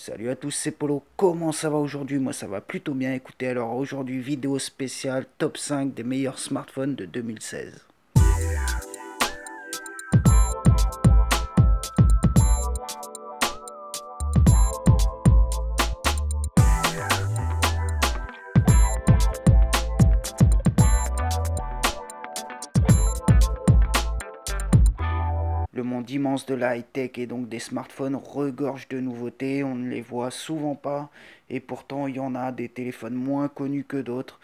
Salut à tous, c'est Polo. Comment ça va aujourd'hui? Moi ça va plutôt bien. Écoutez, alors aujourd'hui vidéo spéciale top 5 des meilleurs smartphones de 2016. Le monde immense de la high-tech et donc des smartphones regorge de nouveautés, on ne les voit souvent pas et pourtant il y en a des téléphones moins connus que d'autres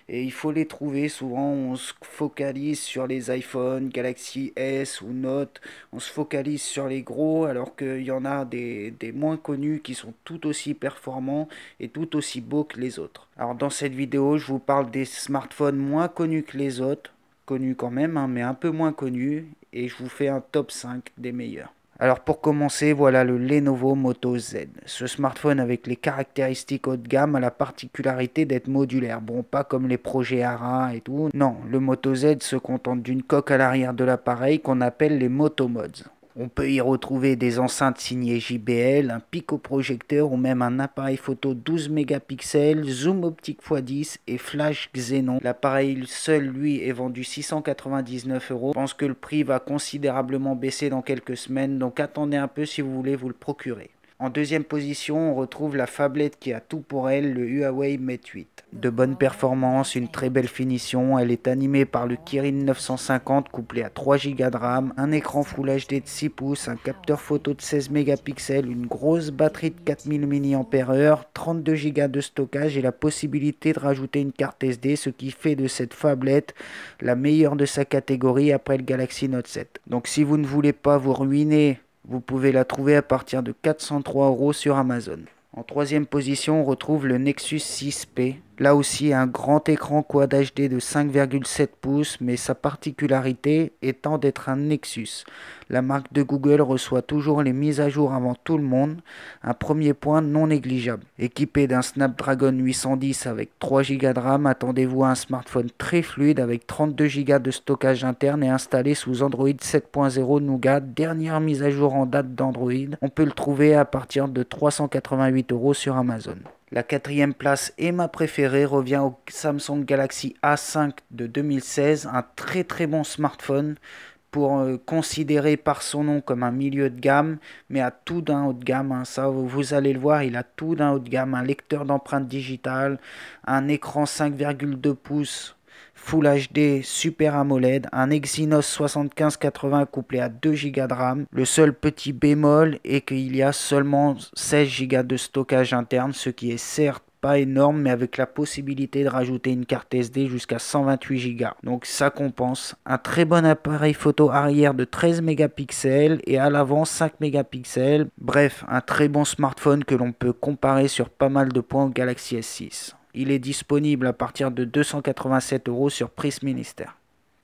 et il faut les trouver. Souvent on se focalise sur les iPhone, Galaxy S ou Note, on se focalise sur les gros alors qu'il y en a des moins connus qui sont tout aussi performants et tout aussi beaux que les autres. Alors dans cette vidéo je vous parle des smartphones moins connus que les autres, connus quand même, hein, mais un peu moins connus, et je vous fais un top 5 des meilleurs. Alors pour commencer, voilà le Lenovo Moto Z. Ce smartphone avec les caractéristiques haut de gamme a la particularité d'être modulaire. Bon, pas comme les projets ARA et tout. Non, le Moto Z se contente d'une coque à l'arrière de l'appareil qu'on appelle les Moto Mods. On peut y retrouver des enceintes signées JBL, un picoprojecteur ou même un appareil photo 12 mégapixels, zoom optique x10 et flash xénon. L'appareil seul, lui, est vendu 699 €. Je pense que le prix va considérablement baisser dans quelques semaines, donc attendez un peu si vous voulez vous le procurer. En deuxième position, on retrouve la phablette qui a tout pour elle, le Huawei Mate 8. De bonnes performances, une très belle finition, elle est animée par le Kirin 950 couplé à 3 Go de RAM, un écran Full HD de 6 pouces, un capteur photo de 16 mégapixels, une grosse batterie de 4000 mAh, 32 Go de stockage et la possibilité de rajouter une carte SD, ce qui fait de cette phablette la meilleure de sa catégorie après le Galaxy Note 7. Donc si vous ne voulez pas vous ruiner, vous pouvez la trouver à partir de 403 € sur Amazon. En troisième position, on retrouve le Nexus 6P. Là aussi, un grand écran Quad HD de 5,7 pouces, mais sa particularité étant d'être un Nexus. La marque de Google reçoit toujours les mises à jour avant tout le monde, un premier point non négligeable. Équipé d'un Snapdragon 810 avec 3 Go de RAM, attendez-vous à un smartphone très fluide avec 32 Go de stockage interne et installé sous Android 7.0 Nougat, dernière mise à jour en date d'Android. On peut le trouver à partir de 388 € sur Amazon. La quatrième place et ma préférée revient au Samsung Galaxy A5 de 2016, un très bon smartphone pour considéré par son nom comme un milieu de gamme, mais à tout d'un haut de gamme, hein. Ça vous allez le voir, il a tout d'un haut de gamme, un lecteur d'empreintes digitales, un écran 5,2 pouces Full HD Super AMOLED, un Exynos 7580 couplé à 2 Go de RAM. Le seul petit bémol est qu'il y a seulement 16 Go de stockage interne, ce qui est certes pas énorme, mais avec la possibilité de rajouter une carte SD jusqu'à 128 Go. Donc ça compense. Un très bon appareil photo arrière de 13 mégapixels et à l'avant 5 mégapixels. Bref, un très bon smartphone que l'on peut comparer sur pas mal de points au Galaxy S6. Il est disponible à partir de 287 € sur Prix Ministère.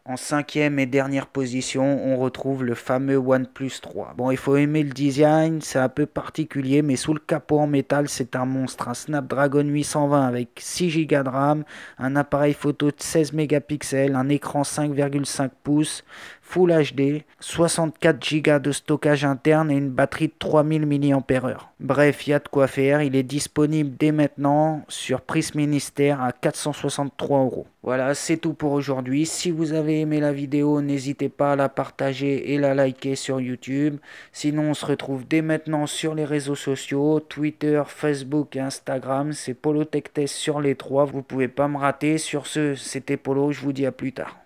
En cinquième et dernière position, on retrouve le fameux OnePlus 3. Bon, il faut aimer le design, c'est un peu particulier, mais sous le capot en métal, c'est un monstre. Un Snapdragon 820 avec 6 Go de RAM, un appareil photo de 16 mégapixels, un écran 5,5 pouces, Full HD, 64 Go de stockage interne et une batterie de 3000 mAh. Bref, il y a de quoi faire, il est disponible dès maintenant sur Prix Ministère à 463 €. Voilà, c'est tout pour aujourd'hui. Si vous avez aimé la vidéo, n'hésitez pas à la partager et la liker sur YouTube. Sinon, on se retrouve dès maintenant sur les réseaux sociaux, Twitter, Facebook et Instagram. C'est Polo Tech Test sur les trois. Vous pouvez pas me rater. Sur ce, c'était Polo. Je vous dis à plus tard.